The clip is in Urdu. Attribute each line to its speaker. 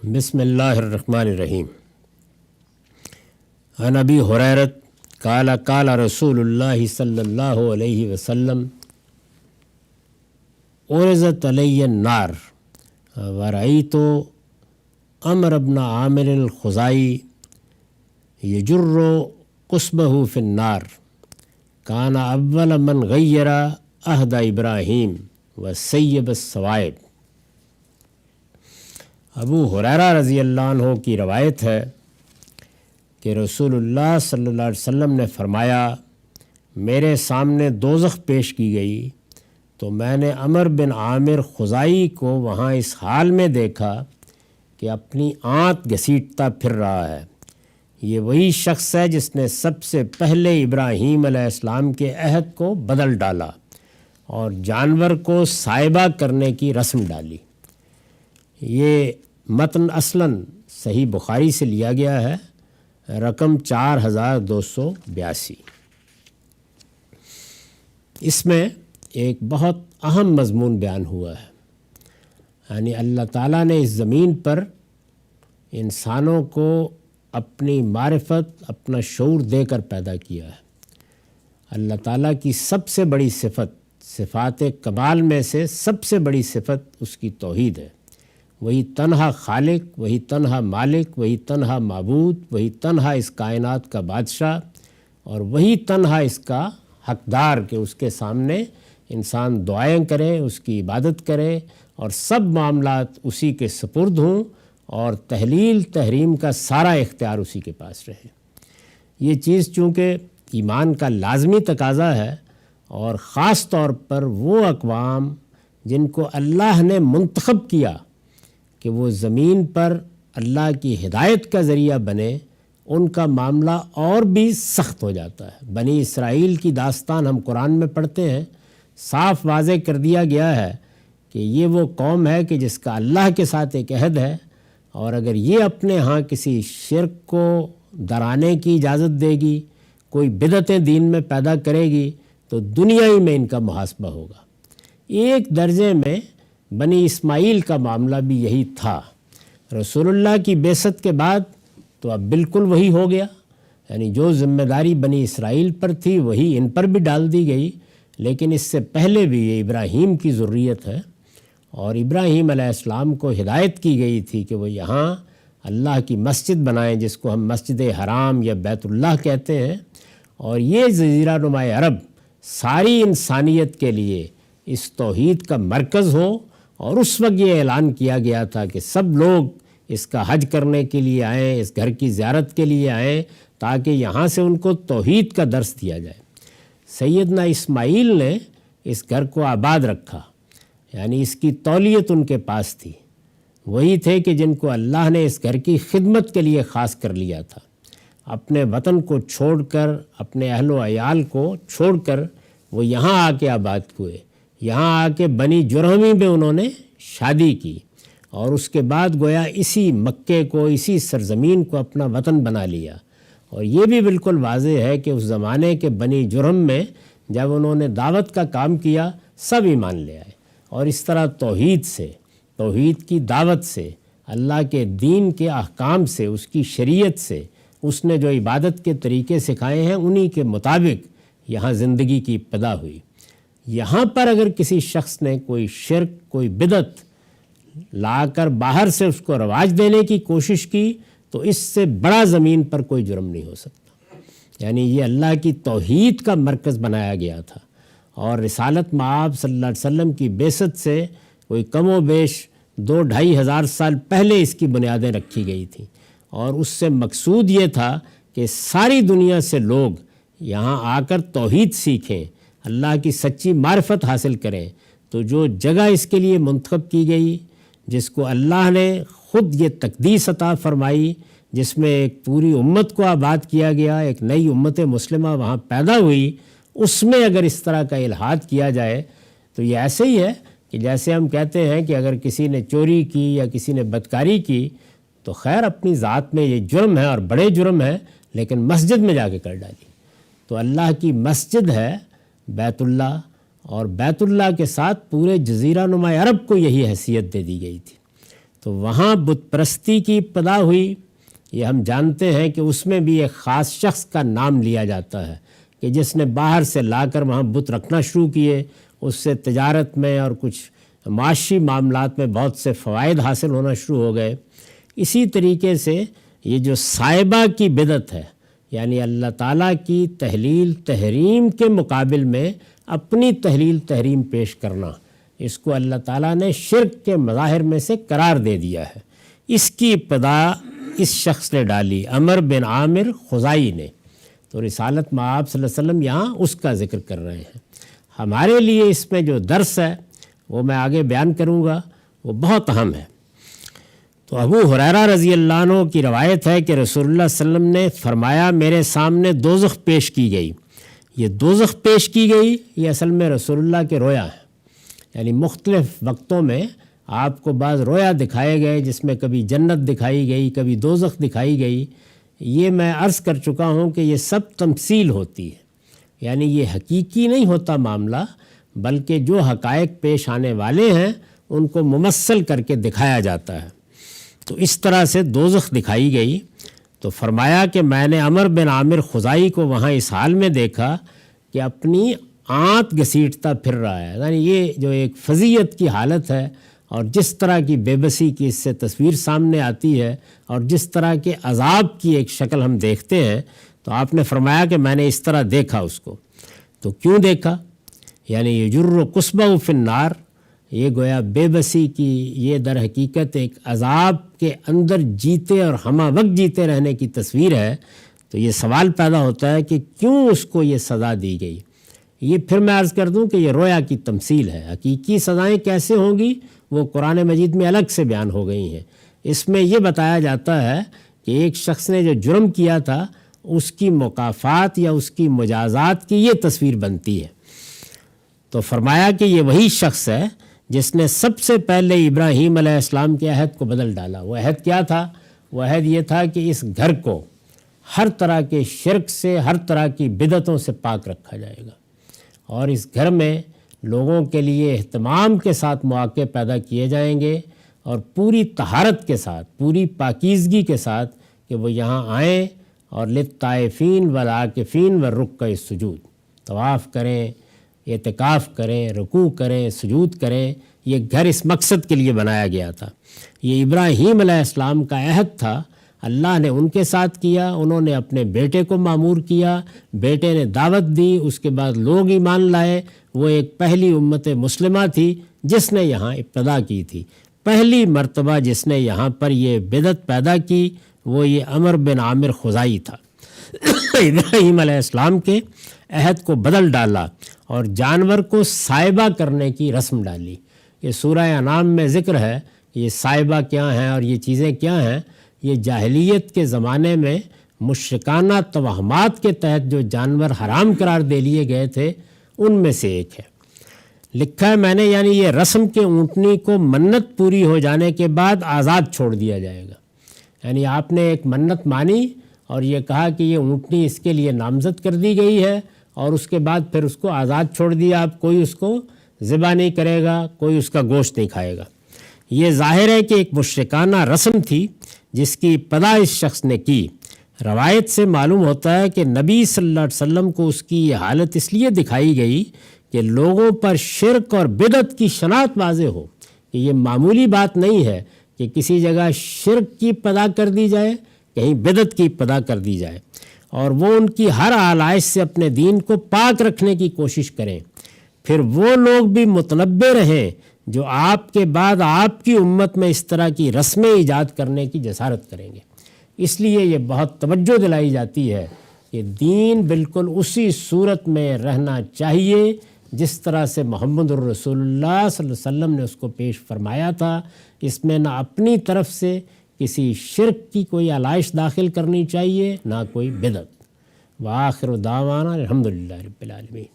Speaker 1: بسم اللہ الرحمن الرحیم۔ عن ابی ہریرہ قال قال رسول اللہ صلی اللہ علیہ وسلم عرضت علی النار ورأیت عمرو بن عامر الخزاعی یجر قصبہ فی النار کان اول من غیر عہد ابراہیم وسیب الثوائب۔ ابو ہریرہ رضی اللہ عنہ کی روایت ہے کہ رسول اللہ صلی اللہ علیہ وسلم نے فرمایا، میرے سامنے دوزخ پیش کی گئی تو میں نے عمرو بن عامر خزاعی کو وہاں اس حال میں دیکھا کہ اپنی آنت گھسیٹتا پھر رہا ہے۔ یہ وہی شخص ہے جس نے سب سے پہلے ابراہیم علیہ السلام کے عہد کو بدل ڈالا اور جانور کو سائبہ کرنے کی رسم ڈالی۔ یہ متن اصلاً صحیح بخاری سے لیا گیا ہے، رقم 4282۔ اس میں ایک بہت اہم مضمون بیان ہوا ہے، یعنی اللہ تعالیٰ نے اس زمین پر انسانوں کو اپنی معرفت، اپنا شعور دے کر پیدا کیا ہے۔ اللہ تعالیٰ کی سب سے بڑی صفات کمال میں سے سب سے بڑی صفت اس کی توحید ہے۔ وہی تنہا خالق، وہی تنہا مالک، وہی تنہا معبود، وہی تنہا اس کائنات کا بادشاہ، اور وہی تنہا اس کا حقدار کہ اس کے سامنے انسان دعائیں کرے، اس کی عبادت کرے اور سب معاملات اسی کے سپرد ہوں اور تحلیل تحریم کا سارا اختیار اسی کے پاس رہے۔ یہ چیز چونکہ ایمان کا لازمی تقاضا ہے، اور خاص طور پر وہ اقوام جن کو اللہ نے منتخب کیا کہ وہ زمین پر اللہ کی ہدایت کا ذریعہ بنے، ان کا معاملہ اور بھی سخت ہو جاتا ہے۔ بنی اسرائیل کی داستان ہم قرآن میں پڑھتے ہیں، صاف واضح کر دیا گیا ہے کہ یہ وہ قوم ہے کہ جس کا اللہ کے ساتھ ایک عہد ہے، اور اگر یہ اپنے ہاں کسی شرک کو درانے کی اجازت دے گی، کوئی بدعتیں دین میں پیدا کرے گی، تو دنیا ہی میں ان کا محاسبہ ہوگا۔ ایک درجے میں بنی اسماعیل کا معاملہ بھی یہی تھا۔ رسول اللہ کی بعثت کے بعد تو اب بالکل وہی ہو گیا، یعنی جو ذمہ داری بنی اسرائیل پر تھی وہی ان پر بھی ڈال دی گئی، لیکن اس سے پہلے بھی یہ ابراہیم کی ذریت ہے، اور ابراہیم علیہ السلام کو ہدایت کی گئی تھی کہ وہ یہاں اللہ کی مسجد بنائیں، جس کو ہم مسجد حرام یا بیت اللہ کہتے ہیں، اور یہ جزیرہ نما عرب ساری انسانیت کے لیے اس توحید کا مرکز ہو۔ اور اس وقت یہ اعلان کیا گیا تھا کہ سب لوگ اس کا حج کرنے کے لیے آئیں، اس گھر کی زیارت کے لیے آئیں، تاکہ یہاں سے ان کو توحید کا درس دیا جائے۔ سیدنا اسماعیل نے اس گھر کو آباد رکھا، یعنی اس کی تولیت ان کے پاس تھی۔ وہی تھے کہ جن کو اللہ نے اس گھر کی خدمت کے لیے خاص کر لیا تھا۔ اپنے وطن کو چھوڑ کر، اپنے اہل و عیال کو چھوڑ کر وہ یہاں آ کے آباد ہوئے۔ یہاں آ کے بنی جرہمی میں انہوں نے شادی کی، اور اس کے بعد گویا اسی مکے کو، اسی سرزمین کو اپنا وطن بنا لیا۔ اور یہ بھی بالکل واضح ہے کہ اس زمانے کے بنی جرہم میں جب انہوں نے دعوت کا کام کیا، سب ایمان لے آئے، اور اس طرح توحید سے، توحید کی دعوت سے، اللہ کے دین کے احکام سے، اس کی شریعت سے، اس نے جو عبادت کے طریقے سکھائے ہیں انہی کے مطابق یہاں زندگی کی ابتدا ہوئی۔ یہاں پر اگر کسی شخص نے کوئی شرک، کوئی بدعت لا کر باہر سے اس کو رواج دینے کی کوشش کی، تو اس سے بڑا زمین پر کوئی جرم نہیں ہو سکتا۔ یعنی یہ اللہ کی توحید کا مرکز بنایا گیا تھا، اور رسالت مآب صلی اللہ علیہ وسلم کی بعثت سے کوئی کم و بیش 2-2.5 ہزار سال پہلے اس کی بنیادیں رکھی گئی تھیں، اور اس سے مقصود یہ تھا کہ ساری دنیا سے لوگ یہاں آ کر توحید سیکھیں، اللہ کی سچی معرفت حاصل کریں۔ تو جو جگہ اس کے لیے منتخب کی گئی، جس کو اللہ نے خود یہ تقدیس عطا فرمائی، جس میں ایک پوری امت کو آباد کیا گیا، ایک نئی امت مسلمہ وہاں پیدا ہوئی، اس میں اگر اس طرح کا الحاد کیا جائے تو یہ ایسے ہی ہے کہ جیسے ہم کہتے ہیں کہ اگر کسی نے چوری کی یا کسی نے بدکاری کی تو خیر اپنی ذات میں یہ جرم ہے اور بڑے جرم ہے، لیکن مسجد میں جا کے کر ڈالی۔ تو اللہ کی مسجد ہے بیت اللہ، اور بیت اللہ کے ساتھ پورے جزیرہ نما عرب کو یہی حیثیت دے دی گئی تھی۔ تو وہاں بت پرستی کی ابتدا ہوئی۔ یہ ہم جانتے ہیں کہ اس میں بھی ایک خاص شخص کا نام لیا جاتا ہے کہ جس نے باہر سے لا کر وہاں بت رکھنا شروع کیے، اس سے تجارت میں اور کچھ معاشی معاملات میں بہت سے فوائد حاصل ہونا شروع ہو گئے۔ اسی طریقے سے یہ جو صائبہ کی بدعت ہے، یعنی اللہ تعالیٰ کی تحلیل تحریم کے مقابل میں اپنی تحلیل تحریم پیش کرنا، اس کو اللہ تعالیٰ نے شرک کے مظاہر میں سے قرار دے دیا ہے۔ اس کی ابتدا اس شخص نے ڈالی، عمر بن عامر خزائی نے۔ تو رسالت مآب صلی اللہ علیہ وسلم یہاں اس کا ذکر کر رہے ہیں۔ ہمارے لیے اس میں جو درس ہے وہ میں آگے بیان کروں گا، وہ بہت اہم ہے۔ تو ابو ہریرہ رضی اللہ عنہ کی روایت ہے کہ رسول اللہ صلی اللہ علیہ وسلم نے فرمایا، میرے سامنے دوزخ پیش کی گئی۔ یہ دوزخ پیش کی گئی، یہ اصل میں رسول اللہ کے رویا ہے، یعنی مختلف وقتوں میں آپ کو بعض رویا دکھائے گئے جس میں کبھی جنت دکھائی گئی، کبھی دوزخ دکھائی گئی۔ یہ میں عرض کر چکا ہوں کہ یہ سب تمثیل ہوتی ہے، یعنی یہ حقیقی نہیں ہوتا معاملہ، بلکہ جو حقائق پیش آنے والے ہیں ان کو ممثل کر کے دکھایا جاتا ہے۔ تو اس طرح سے دوزخ دکھائی گئی۔ تو فرمایا کہ میں نے عمر بن عامر خزائی کو وہاں اس حال میں دیکھا کہ اپنی آنت گھسیٹتا پھر رہا ہے، یعنی یہ جو ایک فضیعت کی حالت ہے اور جس طرح کی بے بسی کی اس سے تصویر سامنے آتی ہے اور جس طرح کے عذاب کی ایک شکل ہم دیکھتے ہیں، تو آپ نے فرمایا کہ میں نے اس طرح دیکھا اس کو۔ تو کیوں دیکھا؟ یعنی یجر قصبہ فی النار، یہ گویا بے بسی کی یہ در حقیقت ایک عذاب کے اندر جیتے اور ہمہ وقت جیتے رہنے کی تصویر ہے۔ تو یہ سوال پیدا ہوتا ہے کہ کیوں اس کو یہ سزا دی گئی؟ یہ پھر میں عرض کر دوں کہ یہ رویا کی تمثیل ہے۔ حقیقی سزائیں کیسے ہوں گی وہ قرآن مجید میں الگ سے بیان ہو گئی ہیں۔ اس میں یہ بتایا جاتا ہے کہ ایک شخص نے جو جرم کیا تھا اس کی مکافات یا اس کی مجازات کی یہ تصویر بنتی ہے۔ تو فرمایا کہ یہ وہی شخص ہے جس نے سب سے پہلے ابراہیم علیہ السلام کے عہد کو بدل ڈالا۔ وہ عہد کیا تھا؟ وہ عہد یہ تھا کہ اس گھر کو ہر طرح کے شرک سے، ہر طرح کی بدعتوں سے پاک رکھا جائے گا، اور اس گھر میں لوگوں کے لیے اہتمام کے ساتھ مواقع پیدا کیے جائیں گے، اور پوری طہارت کے ساتھ، پوری پاکیزگی کے ساتھ کہ وہ یہاں آئیں اور للطائفین والعاکفین والرکع السجود، طواف کریں، اعتکاف کریں، رکوع کریں، سجود کریں۔ یہ گھر اس مقصد کے لیے بنایا گیا تھا۔ یہ ابراہیم علیہ السلام کا عہد تھا، اللہ نے ان کے ساتھ کیا، انہوں نے اپنے بیٹے کو مامور کیا، بیٹے نے دعوت دی، اس کے بعد لوگ ایمان لائے۔ وہ ایک پہلی امت مسلمہ تھی جس نے یہاں ابتدا کی تھی۔ پہلی مرتبہ جس نے یہاں پر یہ بدعت پیدا کی وہ یہ عمر بن عامر خزائی تھا۔ ابراہیم علیہ السلام کے عہد کو بدل ڈالا اور جانور کو صائبہ کرنے کی رسم ڈالی۔ یہ سورہ انعام میں ذکر ہے یہ صائبہ کیا ہیں اور یہ چیزیں کیا ہیں۔ یہ جاہلیت کے زمانے میں مشرکانہ توہمات کے تحت جو جانور حرام قرار دے لیے گئے تھے ان میں سے ایک ہے۔ لکھا ہے میں نے، یعنی یہ رسم کے اونٹنی کو منت پوری ہو جانے کے بعد آزاد چھوڑ دیا جائے گا۔ یعنی آپ نے ایک منت مانی اور یہ کہا کہ یہ اونٹنی اس کے لیے نامزد کر دی گئی ہے، اور اس کے بعد پھر اس کو آزاد چھوڑ دیا، اب کوئی اس کو ذبح نہیں کرے گا، کوئی اس کا گوشت نہیں کھائے گا۔ یہ ظاہر ہے کہ ایک مشرکانہ رسم تھی جس کی ابتدا اس شخص نے کی۔ روایت سے معلوم ہوتا ہے کہ نبی صلی اللہ علیہ وسلم کو اس کی یہ حالت اس لیے دکھائی گئی کہ لوگوں پر شرک اور بدعت کی شناخت واضح ہو کہ یہ معمولی بات نہیں ہے کہ کسی جگہ شرک کی ابتدا کر دی جائے، کہیں بدعت کی ابتدا کر دی جائے، اور وہ ان کی ہر آلائش سے اپنے دین کو پاک رکھنے کی کوشش کریں۔ پھر وہ لوگ بھی متنبع رہیں جو آپ کے بعد آپ کی امت میں اس طرح کی رسمیں ایجاد کرنے کی جسارت کریں گے۔ اس لیے یہ بہت توجہ دلائی جاتی ہے کہ دین بالکل اسی صورت میں رہنا چاہیے جس طرح سے محمد الرسول اللہ صلی اللہ علیہ وسلم نے اس کو پیش فرمایا تھا۔ اس میں نہ اپنی طرف سے کسی شرک کی کوئی علائش داخل کرنی چاہیے، نہ کوئی بدعت۔ وآخر دعوانا الحمدللہ رب العالمین۔